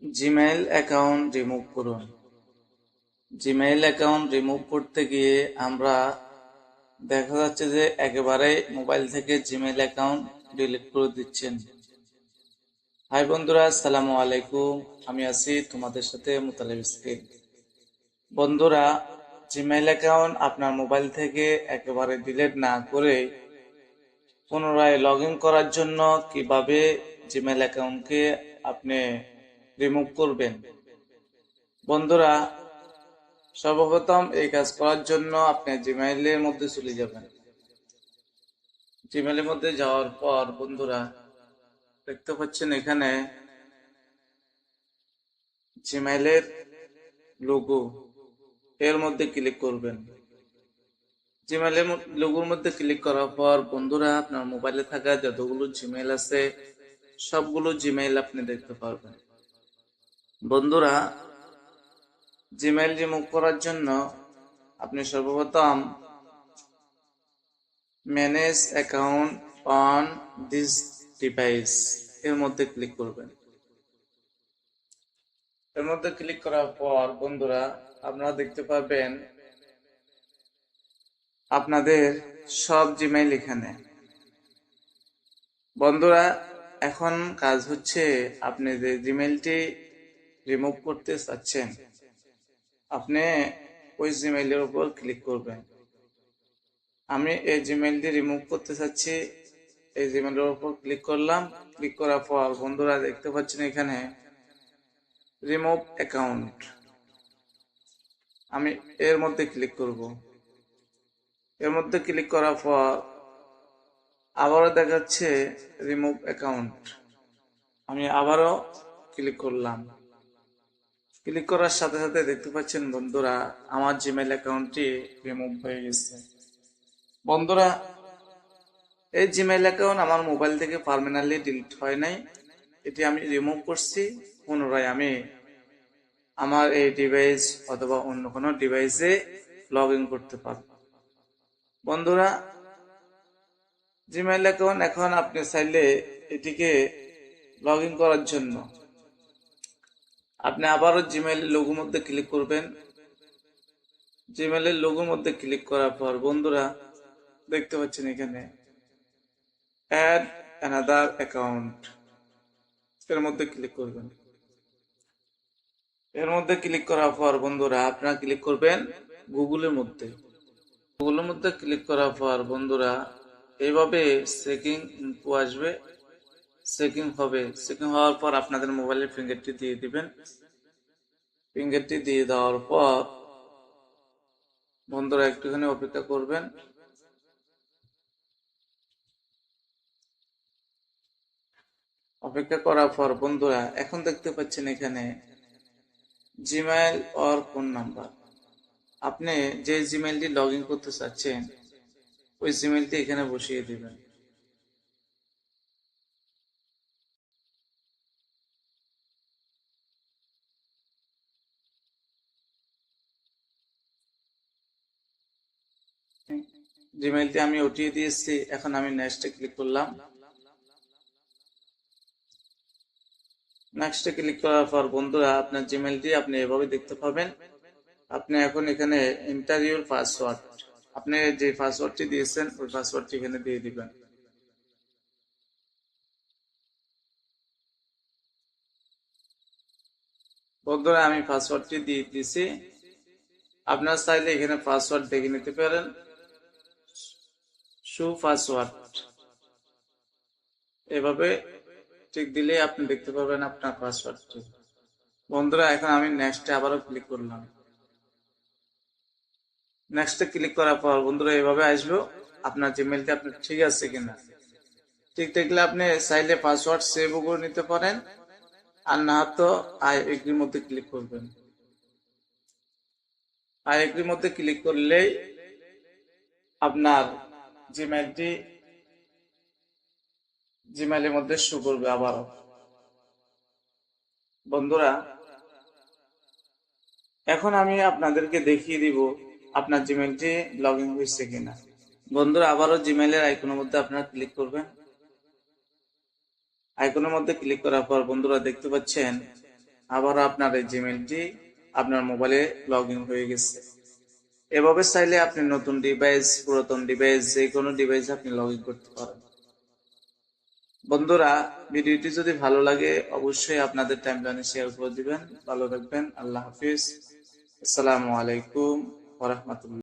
Gmail account remove করুন। Gmail account remove করতে গিয়ে আমরা দেখা যাচ্ছে যে একেবারে মোবাইল থেকে জিমেইল অ্যাকাউন্ট ডিলিট করে দিচ্ছেন। হাই বন্ধুরা, আসসালামু আলাইকুম। আমি আছি তোমাদের সাথে মুতালিব ইসকিন। বন্ধুরা, জিমেইল অ্যাকাউন্ট আপনার মোবাইল থেকে একেবারে ডিলিট না করে পুনরায় লগ ইন করার জন্য কিভাবে জিমেইল অ্যাকাউন্টকে আপনি রিমুভ করবেন। বন্ধুরা, সর্বপ্রথম এই কাজ করার জন্য আপনি জিমেইলের মধ্যে চলে যাবেন। জিমেইলের মধ্যে যাওয়ার পর বন্ধুরা দেখতে পাচ্ছেন এখানে জিমেইলের লোগো, এর মধ্যে ক্লিক করবেন। জিমেইলের লোগোর মধ্যে ক্লিক করার পর বন্ধুরা আপনার মোবাইলে থাকা যতগুলো জিমেইল আছে সবগুলো জিমেইল আপনি দেখতে পারবেন। বন্ধুরা, জিমেইল রিমুভ করার জন্য আপনি সর্বপ্রথম manage account on this device এর মধ্যে ক্লিক করবেন। এর মধ্যে ক্লিক করার পর বন্ধুরা আপনারা দেখতে পাবেন আপনাদের সব জিমেইল এখানে। বন্ধুরা, এখন কাজ হচ্ছে আপনি যে জিমেইলটি রিমুভ করতে চাচ্ছেন আপনি ওই জিমেইলের উপর ক্লিক করবেন। আমি এই জিমেইলটি রিমুভ করতে চাচ্ছি, এই জিমেইলের উপর ক্লিক করলাম। ক্লিক করার পর বন্ধুরা দেখতে পাচ্ছেন এখানে রিমুভ অ্যাকাউন্ট, আমি এর মধ্যে ক্লিক করব। এর মধ্যে ক্লিক করার পর আবারও দেখাচ্ছে রিমুভ অ্যাকাউন্ট, আমি আবারও ক্লিক করলাম। ক্লিক করার সাথে সাথে দেখতে পাচ্ছেন বন্ধুরা আমার জিমেইল অ্যাকাউন্টটি রিমুভ হয়ে গেছে। বন্ধুরা, এই জিমেইল অ্যাকাউন্ট আমার মোবাইল থেকে পার্মানেন্টলি ডিলিট হয় নাই, এটি আমি রিমুভ করছি। পুনরায় আমি আমার এই ডিভাইস অথবা অন্য কোনো ডিভাইসে লগ ইন করতে পারব। বন্ধুরা, জিমেইল অ্যাকাউন্ট এখন আপনি চাইলে এটিকে লগ ইন করার জন্য আপনি আবারও জিমেইলের লোগোর মধ্যে ক্লিক করবেন। জিমেইলের লোগোর মধ্যে ক্লিক করার পর বন্ধুরা দেখতে পাচ্ছেন এখানে অ্যাড অ্যানাদার অ্যাকাউন্ট, এর মধ্যে ক্লিক করবেন। এর মধ্যে ক্লিক করার পর বন্ধুরা আপনারা ক্লিক করবেন গুগলের মধ্যে। গুগলের মধ্যে ক্লিক করার পর বন্ধুরা এইভাবে চেকিং ইনফো আসবে, চেকিং হবে। চেকিং হওয়ার পর আপনাদের মোবাইলের ফিঙ্গারটি দিয়ে দিবেন। ফিঙ্গারটি দিয়ে দেওয়ার পর বন্ধুরা একটুখানি অপেক্ষা করবেন। অপেক্ষা করার পর বন্ধুরা এখন দেখতে পাচ্ছেন এখানে জিমেইল অর ফোন নাম্বার, আপনি যে জিমেইলটি লগ ইন করতে চাচ্ছেন ওই জিমেইলটি এখানে বসিয়ে দিবেন। জিমেইলটি আমি উঠিয়ে দিয়েছি, এখন আমি নেক্সটে ক্লিক করলাম। নেক্সটে ক্লিক করার পর বন্ধুরা আপনার জিমেইলটি আপনি এভাবে দেখতে পাবেন। আপনি এখন এখানে এন্টার ইউর পাসওয়ার্ড, আপনি যে পাসওয়ার্ডটি দিয়েছেন ওই পাসওয়ার্ডটি এখানে দিয়ে দিবেন। বন্ধুরা আমি পাসওয়ার্ডটি দিয়ে দিয়েছি, আপনার চাইলে এখানে পাসওয়ার্ড দেখে নিতে পারেন। শো পাসওয়ার্ড এভাবে ঠিক দিলে আপনি দেখতে পাবেন আপনার পাসওয়ার্ডটি। বন্ধুরা এখন আমি নেক্সটে আবারও ক্লিক করলাম। নেক্সটে ক্লিক করার পর বন্ধুরা এভাবে আসবে আপনার জিমেইলটি আপনার ঠিক আছে কিনা। ঠিক থাকলে আপনি চাইলে পাসওয়ার্ড সেভও করে নিতে পারেন, আর না তো আই এগ্রির মধ্যে ক্লিক করবেন। আই এগ্রির মধ্যে ক্লিক করলেই আপনার জিমেইলটি জিমেইলের মধ্যে শো করবে আবারও। বন্ধুরা এখন আমি আপনাদেরকে দেখিয়ে দিব আপনার জিমেইলটি লগ ইন হয়েছে কিনা। বন্ধুরা আবারও জিমেইলের আইকনের মধ্যে আপনারা ক্লিক করবেন। আইকনের মধ্যে ক্লিক করার পর বন্ধুরা দেখতে পাচ্ছেন আবার আপনার এই জিমেইলটি আপনার মোবাইলে লগ ইন হয়ে গেছে। এভাবে চাইলে আপনি নতুন ডিভাইস, পুরাতন ডিভাইস, যে কোনো ডিভাইসে আপনি লগ ইন করতে পারেন। বন্ধুরা, ভিডিওটি যদি ভালো লাগে অবশ্যই আপনাদের টাইমলাইনে শেয়ার করে দিবেন। ভালো থাকবেন। আল্লাহ হাফিজ। আসসালামু আলাইকুম ওয়া রাহমাতুল্লাহ।